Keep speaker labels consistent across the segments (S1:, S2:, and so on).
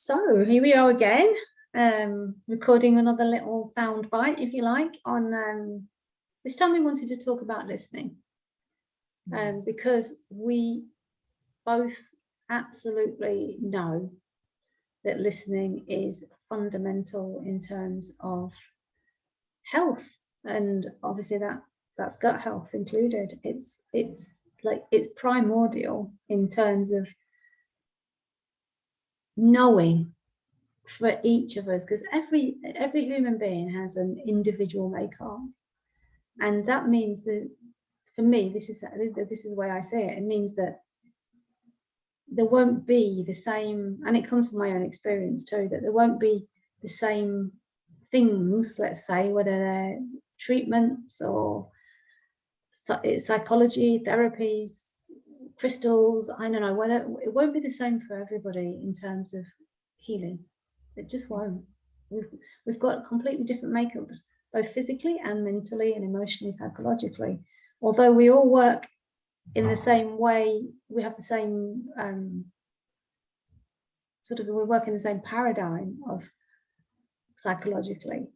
S1: So here we are again, recording another little sound bite, if you like, on this time we wanted to talk about listening, because we both absolutely know that listening is fundamental in terms of health, and obviously that's gut health included. It's primordial in terms of knowing for each of us, because every human being has an individual makeup, and that means that for me, this is the way I see it. It means that there won't be the same, and it comes from my own experience too, that there won't be the same things, let's say, whether they're treatments or psychology, therapies, crystals, I don't know, whether it won't be the same for everybody in terms of healing. It just won't. We've got completely different makeups, both physically and mentally and emotionally, psychologically. Although we all work in the same way, we have the same we work in the same paradigm of psychologically,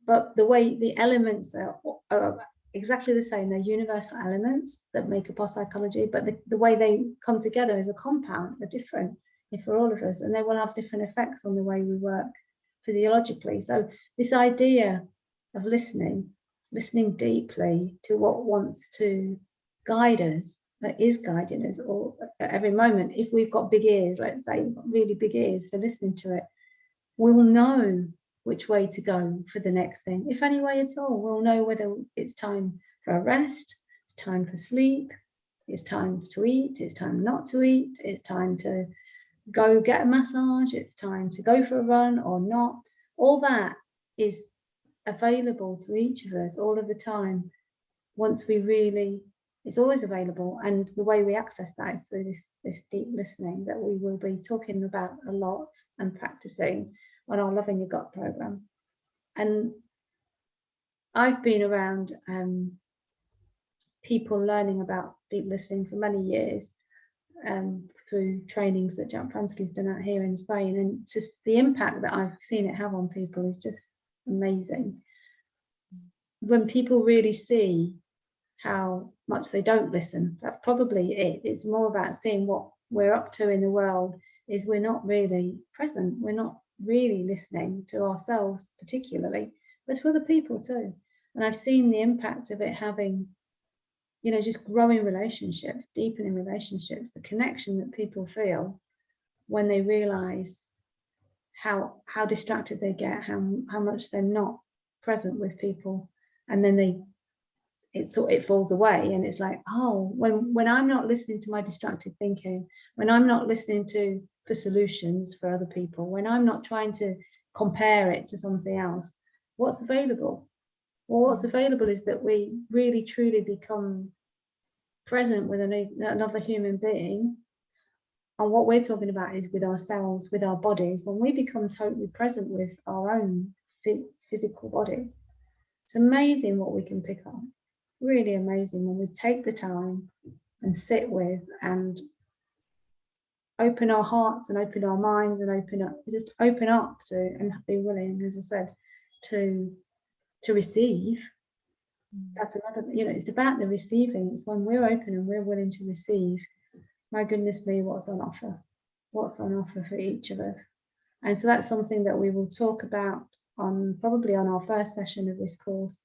S1: but the way the elements are exactly the same. They're universal elements that make up our psychology, but the way they come together as a compound are different for all of us, and they will have different effects on the way we work physiologically. So this idea of listening deeply to what wants to guide us, that is guiding us all at every moment. If we've got big ears, let's say, really big ears for listening to it, we'll know which way to go for the next thing. If any way at all, we'll know whether it's time for a rest, it's time for sleep, it's time to eat, it's time not to eat, it's time to go get a massage, it's time to go for a run or not. All that is available to each of us all of the time. Once we really, it's always available, and the way we access that is through this deep listening that we will be talking about a lot and practicing on our Loving Your Gut program. And I've been around people learning about deep listening for many years, through trainings that Jack Pransky's done out here in Spain, and just the impact that I've seen it have on people is just amazing. When people really see how much they don't listen, that's probably it. It's more about seeing what we're up to in the world, is we're not really present, we're not really listening to ourselves particularly, but to other people too. And I've seen the impact of it having, just growing relationships, deepening relationships, the connection that people feel when they realize how distracted they get, how much they're not present with people, and then it falls away, and it's like, oh, when I'm not listening to my distracted thinking, when I'm not listening for solutions for other people, when I'm not trying to compare it to something else, what's available? Well, what's available is that we really truly become present with another human being. And what we're talking about is with ourselves, with our bodies. When we become totally present with our own physical bodies, it's amazing what we can pick up. Really amazing when we take the time and sit with and open our hearts and open our minds and open up to, and be willing, as I said, to receive. That's another, it's about the receiving. It's when we're open and we're willing to receive. My goodness me, what's on offer for each of us. And so that's something that we will talk about probably on our first session of this course.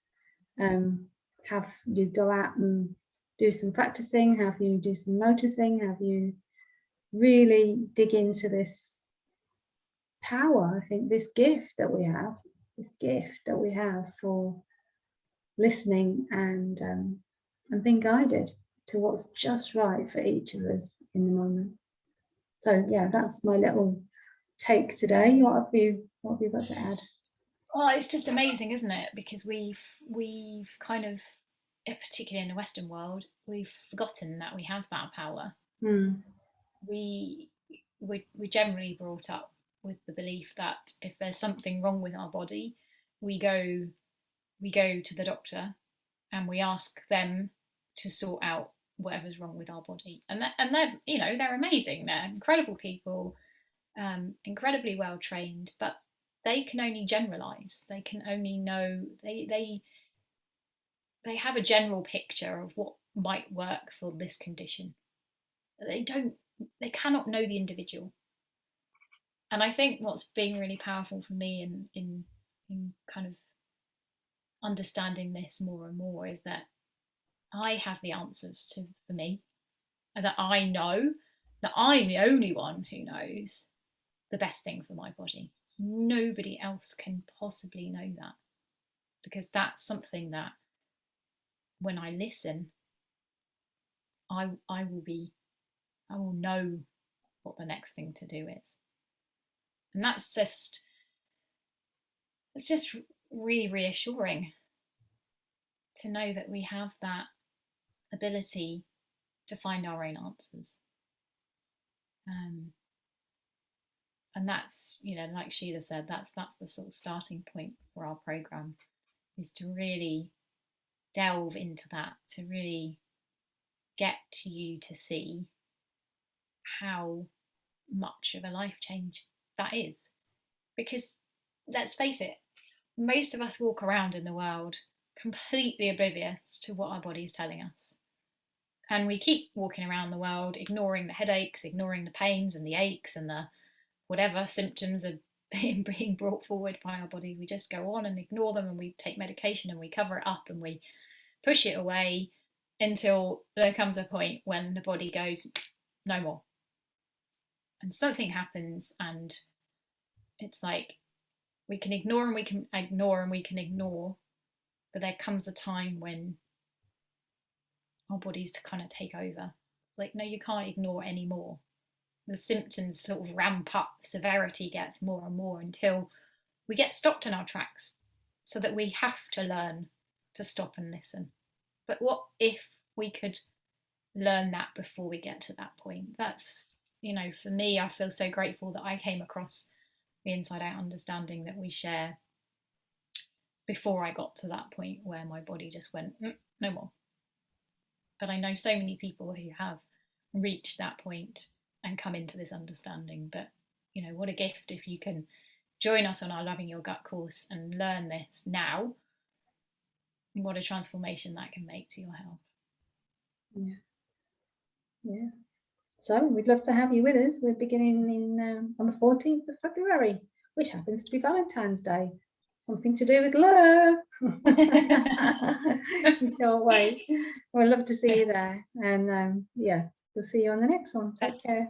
S1: Have you go out and do some practicing, have you do some noticing, have you really dig into this power, I think this gift that we have for listening and being guided to what's just right for each of us in the moment. So yeah, that's my little take today. What have you got to add?
S2: Well, it's just amazing, isn't it? Because we've kind of, particularly in the Western world, we've forgotten that we have that power. We're generally brought up with the belief that if there's something wrong with our body, we go to the doctor and we ask them to sort out whatever's wrong with our body. And they're they're amazing. They're incredible people. incredibly well trained, but they can only generalize. They can only know, they have a general picture of what might work for this condition. They cannot know the individual. And I think what's been really powerful for me in kind of understanding this more and more is that I have the answers for me, and that I know that I'm the only one who knows the best thing for my body. Nobody else can possibly know that, because that's something that when I listen, I will know what the next thing to do is. And it's just really reassuring to know that we have that ability to find our own answers. And that's, like Sheila said, that's the sort of starting point for our program, is to really delve into that, to really get you to see how much of a life change that is. Because let's face it, most of us walk around in the world completely oblivious to what our body is telling us. And we keep walking around the world ignoring the headaches, ignoring the pains and the aches and the whatever symptoms are being brought forward by our body. We just go on and ignore them, and we take medication and we cover it up and we push it away until there comes a point when the body goes, no more. And something happens, and it's like we can ignore and we can ignore and we can ignore, but there comes a time when our bodies kind of take over. It's like, no, you can't ignore anymore. The symptoms sort of ramp up, severity gets more and more until we get stopped in our tracks, so that we have to learn to stop and listen. But what if we could learn that before we get to that point? That's, for me, I feel so grateful that I came across the Inside Out understanding that we share before I got to that point where my body just went, no more. But I know so many people who have reached that point and come into this understanding. But, what a gift if you can join us on our Loving Your Gut course and learn this now. What a transformation that can make to your health.
S1: Yeah. So we'd love to have you with us. We're beginning on the 14th of February, which happens to be Valentine's Day. Something to do with love. We can't wait. We'd love to see you there. And we'll see you on the next one. Take care.